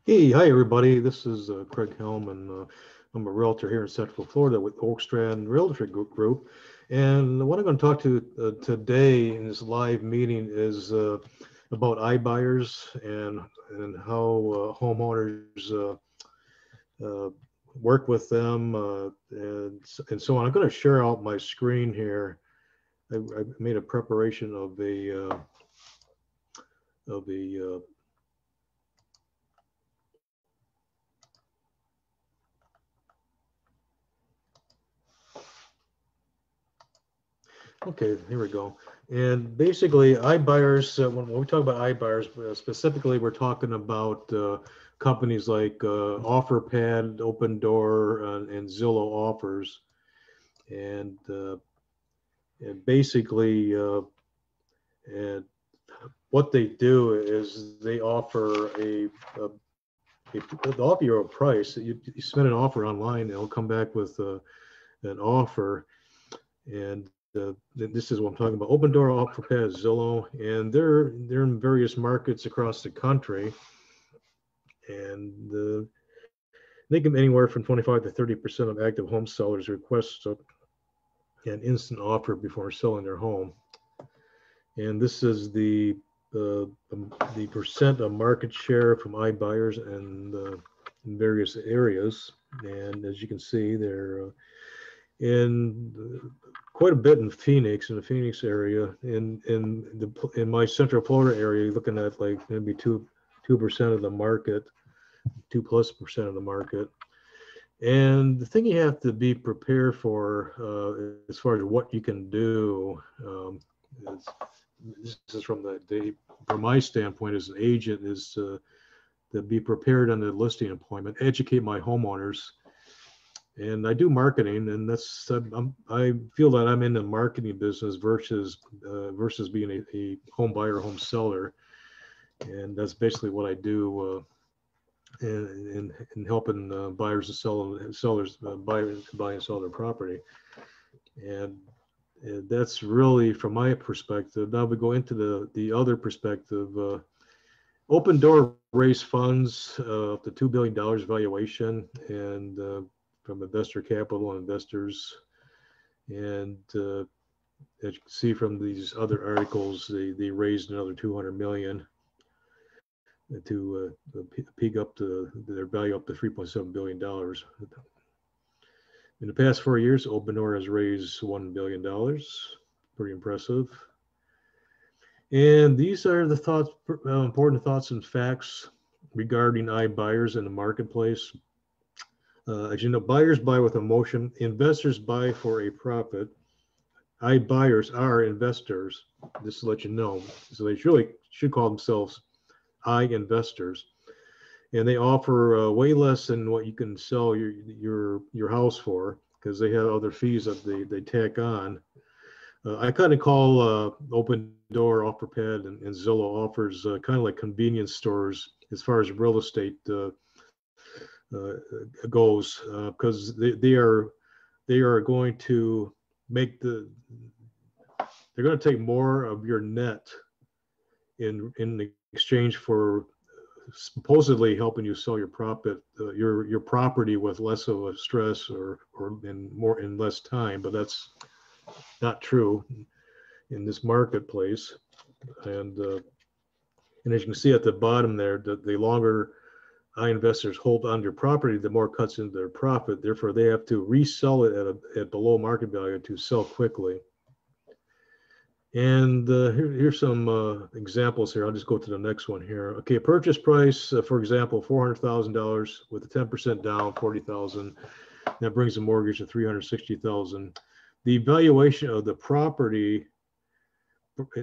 Hey, hi everybody. This is Craig Helm, and I'm a realtor here in Central Florida with Oak Strand Realty Group. And what I'm going to talk to today in this live meeting is about iBuyers and how homeowners uh, work with them and so on. I'm going to share out my screen here. I made a preparation of a Okay, here we go. And basically, iBuyers, when we talk about iBuyers, specifically, we're talking about companies like OfferPad, Open Door, and Zillow Offers. And, uh, and basically, and what they do is they offer they offer you a price. You submit an offer online, they'll come back with an offer. And this is what I'm talking about. Open Door, OfferPad, Zillow, and they're in various markets across the country, and they can anywhere from 25 to 30% of active home sellers request an instant offer before selling their home. And this is the percent of market share from iBuyers and in various areas. And as you can see, they're in quite a bit in the Phoenix area. In my Central Florida area, you're looking at like maybe 2% of the market, 2+% of the market. And the thing you have to be prepared for, as far as what you can do, is this is from my standpoint as an agent, is to be prepared on the listing appointment, educate my homeowners, and I do marketing, and I feel that I'm in the marketing business versus being a home buyer, home seller, and that's basically what I do in helping buyers and sellers buy and sell their property, and that's really from my perspective. Now we go into the other perspective. Open Door raised funds up to $2 billion valuation, and from investor capital and investors. And as you can see from these other articles, they raised another 200 million to peak up to their value up to $3.7 billion. In the past 4 years, Open Door has raised $1 billion. Pretty impressive. And these are the important thoughts and facts regarding iBuyers in the marketplace. As you know, buyers buy with emotion, investors buy for a profit. iBuyers are investors. Just to let you know, so they really should call themselves I investors, and they offer way less than what you can sell your house for because they have other fees that they tack on. I kind of call Open Door, OfferPad, and Zillow offers kind of like convenience stores as far as real estate uh, goes, because they are going to make they're going to take more of your net in exchange for supposedly helping you sell your property with less of a stress or in less time, but that's not true in this marketplace. And uh, and as you can see at the bottom there, the longer investors hold on to your property, the more cuts into their profit. Therefore, they have to resell it at below market value to sell quickly. And here's some examples here. I'll just go to the next one here. Okay, purchase price, for example, $400,000 with a 10% down, 40,000. That brings the mortgage to 360,000. The valuation of the property,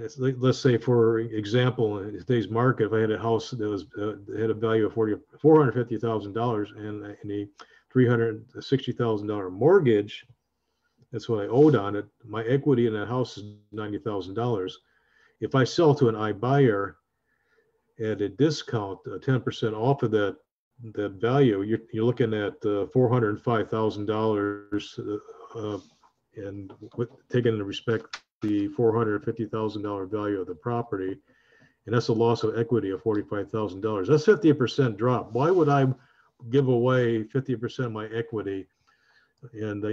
let's say, for example, in today's market, if I had a house that had a value of $450,000 and a $360,000 mortgage, that's what I owed on it. My equity in that house is $90,000. If I sell to an iBuyer at a discount, 10% off of that value, you're looking at $405,000, and taking into respect the $450,000 value of the property, and that's a loss of equity of $45,000. That's 50% drop. Why would I give away 50% of my equity? And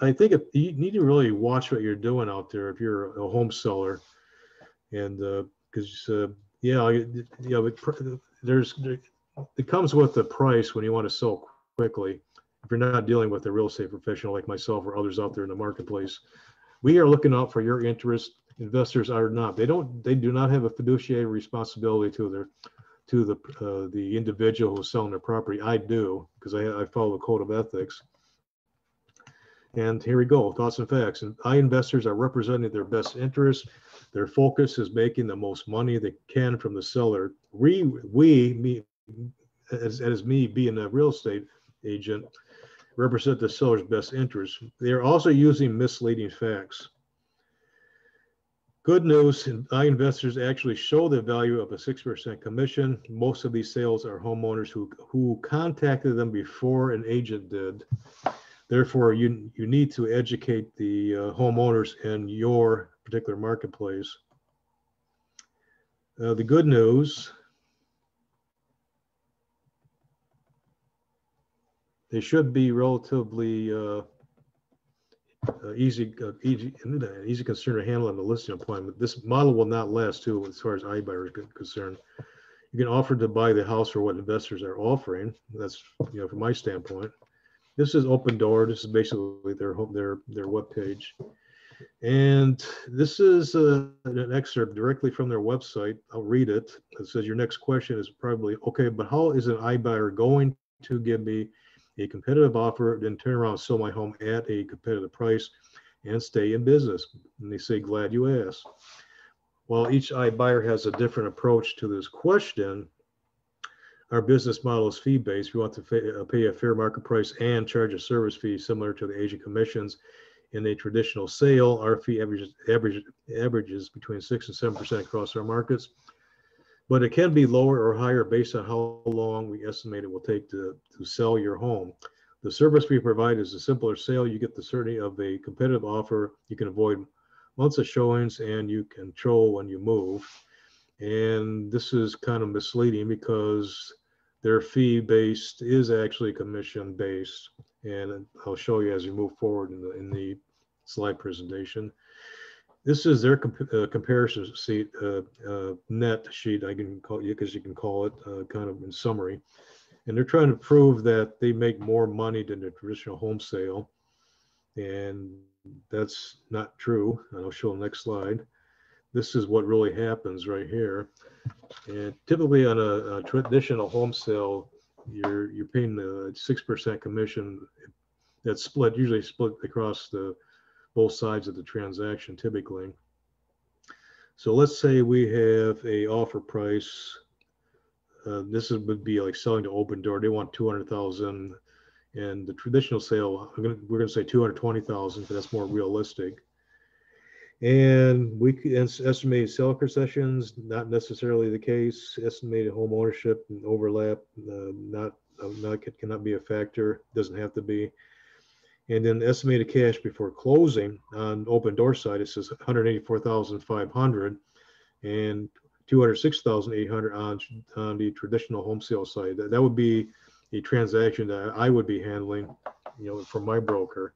I think you need to really watch what you're doing out there if you're a home seller, and because it comes with the price when you want to sell quickly. If you're not dealing with a real estate professional like myself or others out there in the marketplace, we are looking out for your interest. Investors are not. They do not have a fiduciary responsibility to the individual who's selling their property. I do, because I follow the code of ethics. And here we go, thoughts and facts. And investors are representing their best interests. Their focus is making the most money they can from the seller. Me, as me being a real estate agent, represent the seller's best interests. They are also using misleading facts. Good news, investors actually show the value of a 6% commission. Most of these sales are homeowners who contacted them before an agent did. Therefore, you need to educate the homeowners in your particular marketplace. The good news, they should be relatively easy concern to handle on the listing appointment. This model will not last too, as far as iBuyer is concerned. You can offer to buy the house for what investors are offering. That's from my standpoint. This is Open Door. This is basically their webpage, and this is an excerpt directly from their website. I'll read it. It says, your next question is probably, okay, but how is an iBuyer going to give me a competitive offer, then turn around and sell my home at a competitive price and stay in business? And they say, glad you asked. While each iBuyer has a different approach to this question, our business model is fee-based. We want to pay a fair market price and charge a service fee similar to the agent commissions. In a traditional sale, our fee averages between 6 and 7% across our markets, but it can be lower or higher based on how long we estimate it will take to sell your home. The service we provide is a simpler sale. You get the certainty of a competitive offer. You can avoid months of showings, and you control when you move. And this is kind of misleading because their fee-based is actually commission-based. And I'll show you as we move forward in the slide presentation. This is their comparison sheet, net sheet, I can call it, because you can call it kind of in summary. And they're trying to prove that they make more money than a traditional home sale. And that's not true. And I'll show the next slide. This is what really happens right here. And typically on a traditional home sale, you're paying the 6% commission. That's usually split across both sides of the transaction typically. So let's say we have a offer price. Would be like selling to Open Door. They want 200,000, and the traditional sale, we're gonna say 220,000, but that's more realistic. And we can estimate sale concessions, not necessarily the case. Estimated home ownership and overlap, cannot be a factor. Doesn't have to be. And then estimated cash before closing on Open Door side, it says 184,500 and 206,800 on the traditional home sale side. That would be a transaction that I would be handling, from my broker.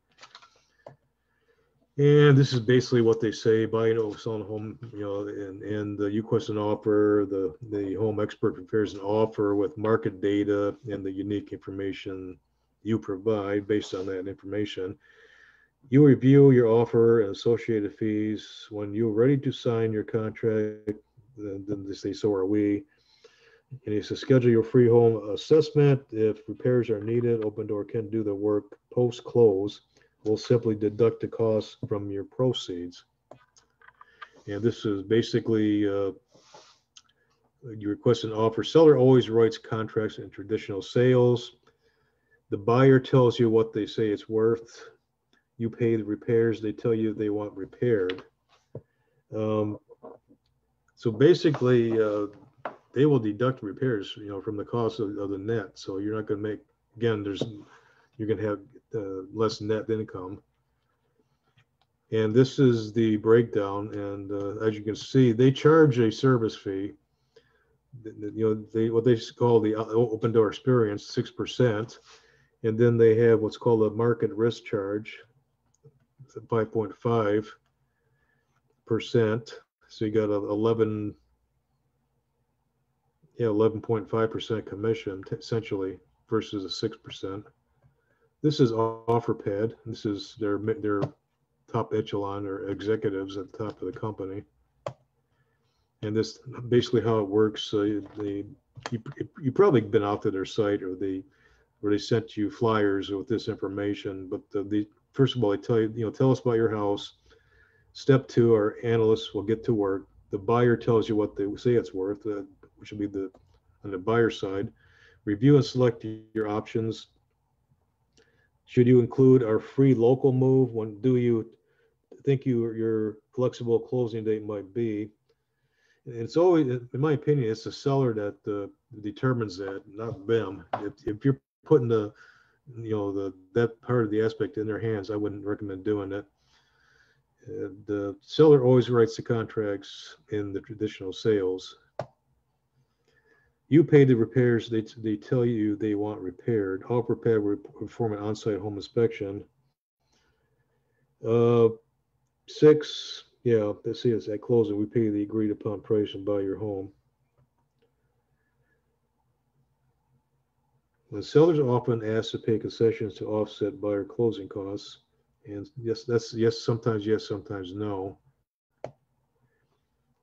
And this is basically what they say: buying or selling a home, and you request an offer. The home expert prepares an offer with market data and the unique information you provide. Based on that information, you review your offer and associated fees. When you're ready to sign your contract, then they say, so are we. And he says, schedule your free home assessment. If repairs are needed, Open Door can do the work post-close. We'll simply deduct the cost from your proceeds. And this is basically, you request an offer. Seller always writes contracts in traditional sales. The buyer tells you what they say it's worth. You pay the repairs. They tell you they want repaired. So basically, they will deduct repairs, from the cost of the net. So you're not going to make, again, you're going to have less net income. And this is the breakdown. And as you can see, they charge a service fee. what they call the open door experience, 6%, and then they have what's called a market risk charge, 5.5%. So you got a 11.5% commission essentially versus a 6%. This is OfferPad. This is their top echelon or executives at the top of the company. And this basically how it works. You've probably been out to their site where they sent you flyers with this information. But first of all, they tell you, tell us about your house. Step 2, our analysts will get to work. The buyer tells you what they say it's worth, which will be on the buyer side. Review and select your options. Should you include our free local move? When do you think your flexible closing date might be? It's always, in my opinion, it's the seller that determines that, not them. If you're putting that part of the aspect in their hands, I wouldn't recommend doing it. The seller always writes the contracts in the traditional sales. You pay the repairs they tell you they want repaired. OfferPad will perform an on-site home inspection. 6, yeah, let's see, it's at closing. We pay the agreed upon price and buy your home. When sellers are often asked to pay concessions to offset buyer closing costs, and yes, that's yes, sometimes no.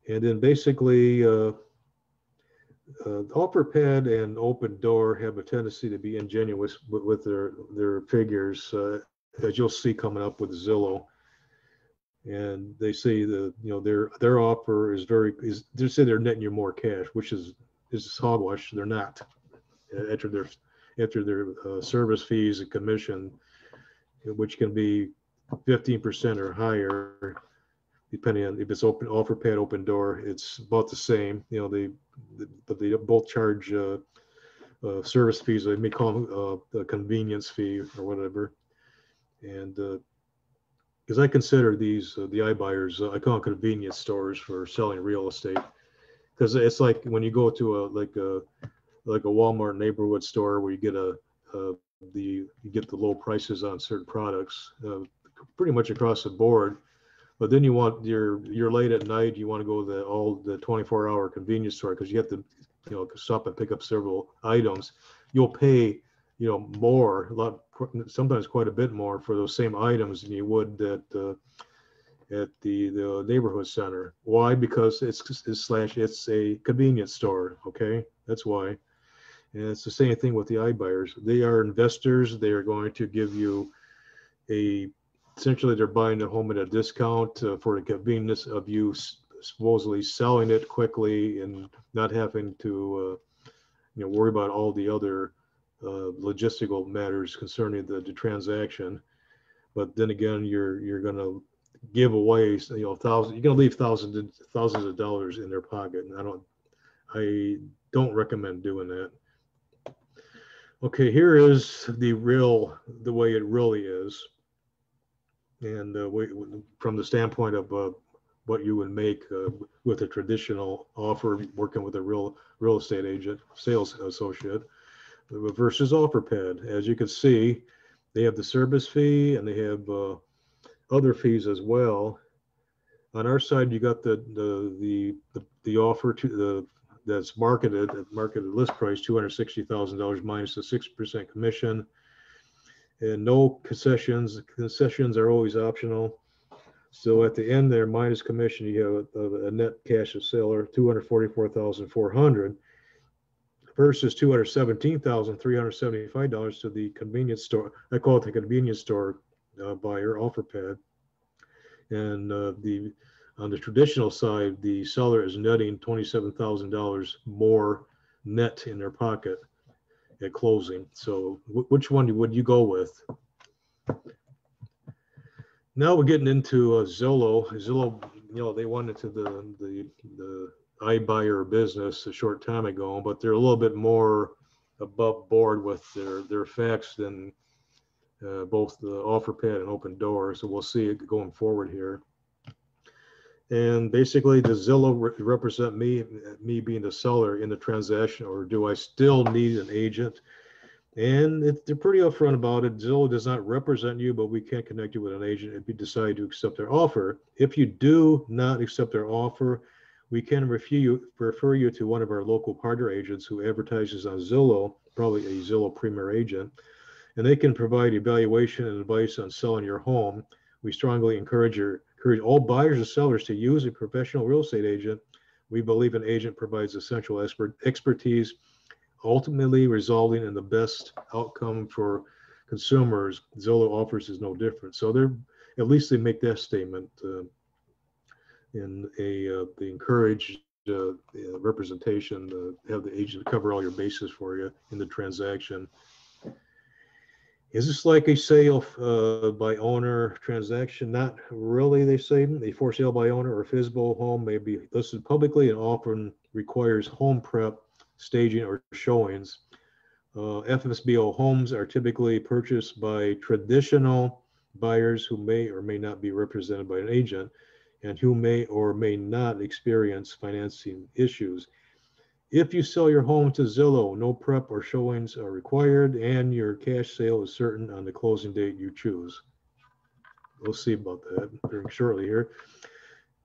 And then basically, OfferPad and Open Door have a tendency to be ingenuous with their figures, as you'll see coming up with Zillow. And they say their offer is they say they're netting you more cash, which is hogwash. They're not. After their service fees and commission, which can be 15% or higher, depending on if it's OfferPad, Open Door, it's about the same. But they both charge service fees. They may call them a convenience fee or whatever. And because I consider these the iBuyers, I call them convenience stores for selling real estate. Because it's like when you go to a Walmart neighborhood store where you get you get the low prices on certain products, pretty much across the board. But then you're late at night, you want to go to the 24-hour convenience store because you have to stop and pick up several items. You'll pay more, sometimes quite a bit more for those same items than you would at the neighborhood center. Why? Because it's a convenience store. Okay, that's why. And it's the same thing with the iBuyers. They are investors. They are going to give you essentially they're buying the home at a discount for the convenience of you supposedly selling it quickly and not having to worry about all the other logistical matters concerning the transaction. But then again, you're going to give away you're going to leave thousands of dollars in their pocket, and I don't recommend doing that. Okay, here is the way it really is. And from the standpoint of what you would make with a traditional offer, working with a real estate agent, sales associate, versus OfferPad. As you can see, they have the service fee and they have other fees as well. On our side, you got the offer that's marketed list price, $260,000 minus the 6% commission. And no concessions. Concessions are always optional. So at the end there, minus commission, you have a net cash of seller, $244,400 versus $217,375 to the convenience store. I call it the convenience store buyer, OfferPad. And on the traditional side, the seller is netting $27,000 more net in their pocket at closing. So which one would you go with? Now we're getting into Zillow. Zillow, they went into the iBuyer business a short time ago, but they're a little bit more above board with their facts than both the OfferPad and Open Door. So we'll see it going forward here. And basically, does Zillow represent me being the seller in the transaction, or do I still need an agent? And they're pretty upfront about it. Zillow does not represent you, but we can connect you with an agent if you decide to accept their offer. If you do not accept their offer, we can refer you to one of our local partner agents who advertises on Zillow, probably a Zillow Premier agent, and they can provide evaluation and advice on selling your home. We strongly encourage all buyers and sellers to use a professional real estate agent. We believe an agent provides essential expertise, ultimately resulting in the best outcome for consumers. Zillow offers is no different. So at least they make that statement, they encourage representation, have the agent cover all your bases for you in the transaction. Is this like a sale by owner transaction? Not really, they say. A for sale by owner or FSBO home may be listed publicly and often requires home prep, staging, or showings. FSBO homes are typically purchased by traditional buyers who may or may not be represented by an agent and who may or may not experience financing issues. If you sell your home to Zillow, no prep or showings are required, and your cash sale is certain on the closing date you choose. We'll see about that very shortly here.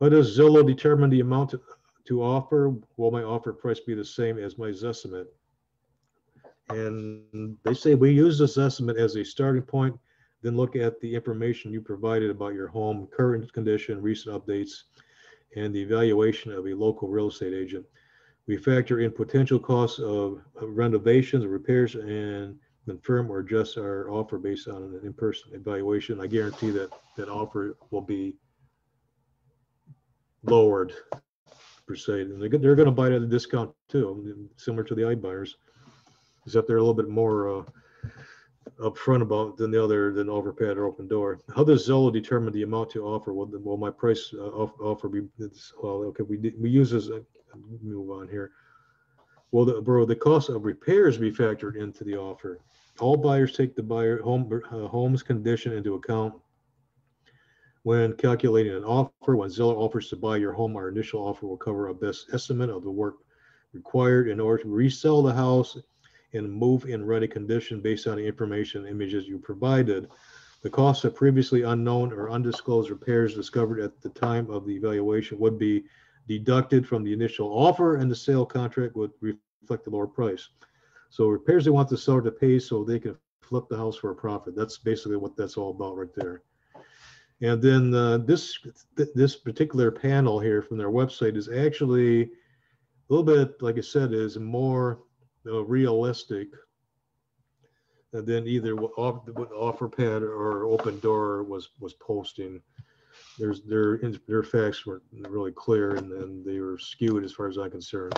How does Zillow determine the amount to offer? Will my offer price be the same as my Zestimate? And they say we use this estimate as a starting point, then look at the information you provided about your home, current condition, recent updates, and the evaluation of a local real estate agent. We factor in potential costs of renovations, repairs, and confirm or adjust our offer based on an in-person evaluation. I guarantee that that offer will be lowered per se. And they're going to buy it at a discount too, similar to the iBuyers, except they're a little bit more upfront about than Overpad or Open Door. How does Zillow determine the amount to offer? Will my price offer be? Well, okay, we use this. Move on here. Will the cost of repairs be factored into the offer? All buyers take the home's condition into account when calculating an offer. When Zillow offers to buy your home, our initial offer will cover a best estimate of the work required in order to resell the house and move in ready condition based on the information and images you provided. The costs of previously unknown or undisclosed repairs discovered at the time of the evaluation would be deducted from the initial offer, and the sale contract would reflect the lower price. So repairs they want the seller to pay so they can flip the house for a profit. That's basically what that's all about right there. And then this particular panel here from their website is actually a little bit, like I said, is more realistic than either what OfferPad or Open Door was posting. Their facts weren't really clear, and they were skewed as far as I'm concerned.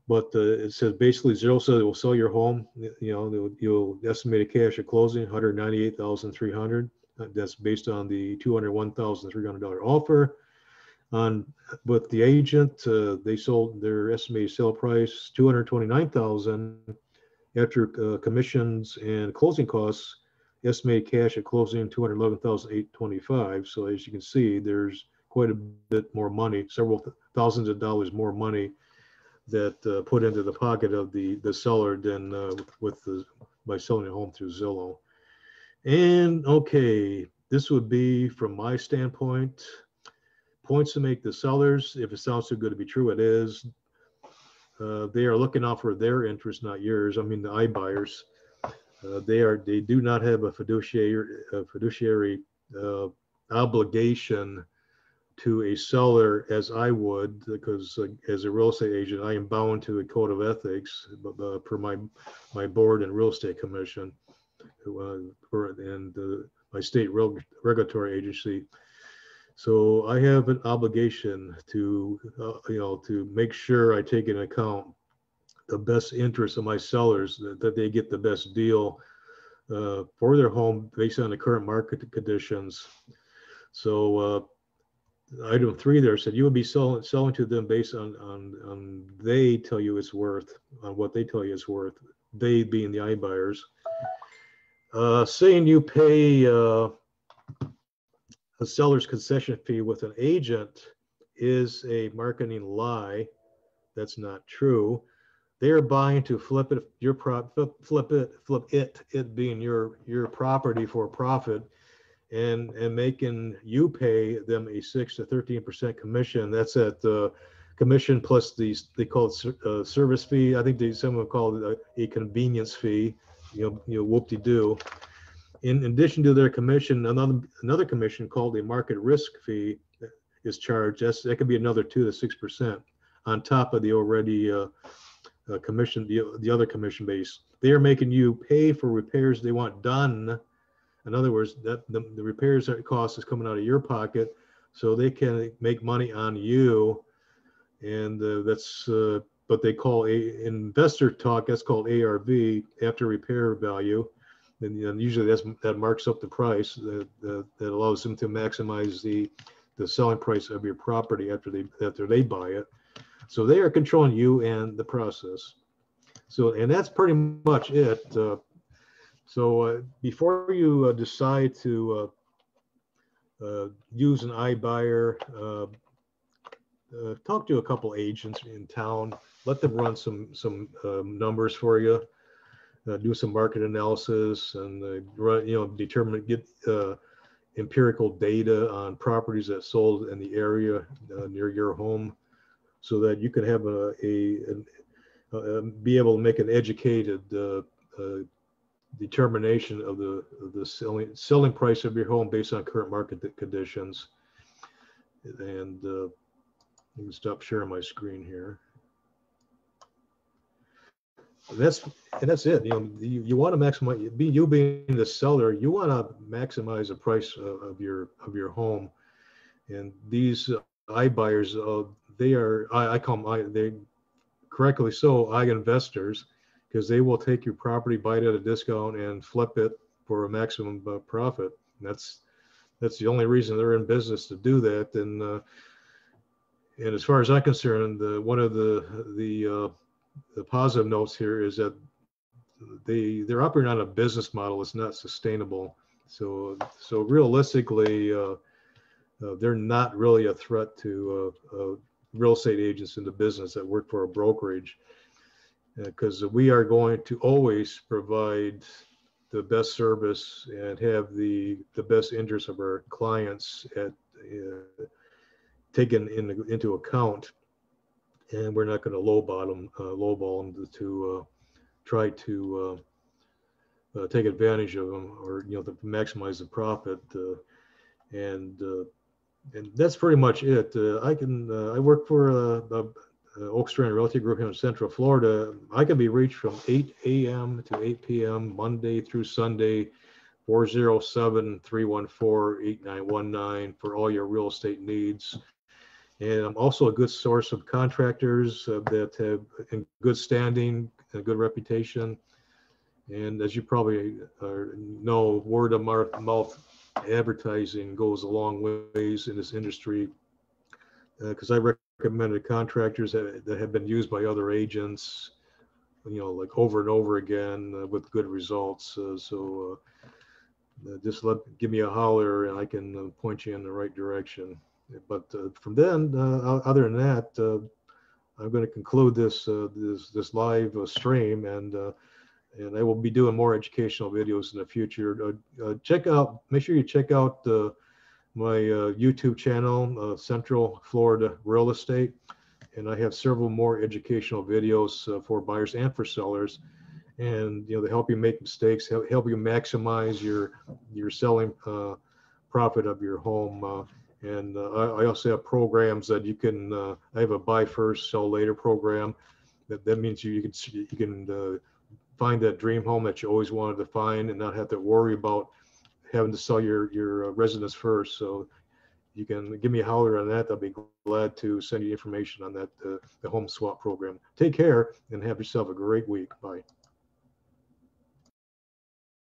But it says basically Zillow says it will sell your home. You'll estimate a cash at closing $198,300. That's based on the $201,300 offer. With the agent, they sold their estimated sale price $229,000 after commissions and closing costs. Estimated cash at closing $211,825. So as you can see, there's quite a bit more money, several thousands of dollars more money that put into the pocket of the seller than by selling a home through Zillow. And okay, this would be from my standpoint, points to make the sellers. If it sounds too good to be true, it is. They are looking out for their interest, not yours. I mean, the iBuyers. They do not have a fiduciary obligation to a seller as I would, because as a real estate agent, I am bound to a code of ethics per my board and real estate commission, and my state regulatory agency. So I have an obligation to to make sure I take into account the best interests of my sellers, that they get the best deal for their home based on the current market conditions. So item 3 there said you would be selling to them based on they tell you it's worth, on what they tell you it's worth, they being the iBuyers. Saying you pay a seller's concession fee with an agent is a marketing lie. That's not true. They are buying to flip it, it being your property for profit, and making you pay them a 6 to 13% commission. That's at the commission plus these, they call it service fee. I think some would call it a convenience fee. Whoop-de-doo. In addition to their commission, another commission called a market risk fee is charged. That could be another 2 to 6% on top of the already commission, the other commission base. They are making you pay for repairs they want done. In other words, that the repairs cost is coming out of your pocket, so they can make money on you. And that's what they call investor talk. That's called ARV, after repair value. And usually that marks up the price that allows them to maximize the selling price of your property after they buy it. So they are controlling you and the process. So, and that's pretty much it. So before you decide to use an iBuyer, talk to a couple agents in town. Let them run some numbers for you. Do some market analysis and get empirical data on properties that sold in the area near your home, so that you can have be able to make an educated determination of the selling price of your home based on current market conditions. And you can stop sharing my screen here. That's it. You want to maximize. You being the seller, you want to maximize the price of your home. And these iBuyers, they are, I call them, they correctly so, investors, because they will take your property, buy it at a discount, and flip it for a maximum profit. And that's the only reason they're in business, to do that. And as far as I'm concerned, one of the positive notes here is that they're operating on a business model that's not sustainable. So realistically, they're not really a threat to real estate agents in the business that work for a brokerage, because we are going to always provide the best service and have the best interests of our clients taken into account. And we're not going to lowball them to try to take advantage of them, or to maximize the profit. And that's pretty much it. I work for Oak Strand Realty Group here in Central Florida. I can be reached from 8 a.m. to 8 p.m. Monday through Sunday, 407-314-8919 for all your real estate needs. And I'm also a good source of contractors that have in good standing and a good reputation. And as you probably know, word of mouth advertising goes a long ways in this industry, because I recommended contractors that have been used by other agents, like over and over again with good results. Just give me a holler and I can point you in the right direction. But from then, other than that, I'm going to conclude this live stream, and I will be doing more educational videos in the future. Make sure you check out my YouTube channel, Central Florida Real Estate, and I have several more educational videos for buyers and for sellers, and they help you make mistakes, help you maximize your selling profit of your home. And I also have programs that you can. I have a buy first, sell later program. That means you can find that dream home that you always wanted to find, and not have to worry about having to sell your residence first. So you can give me a holler on that. I'll be glad to send you information on that, the home swap program. Take care and have yourself a great week. Bye.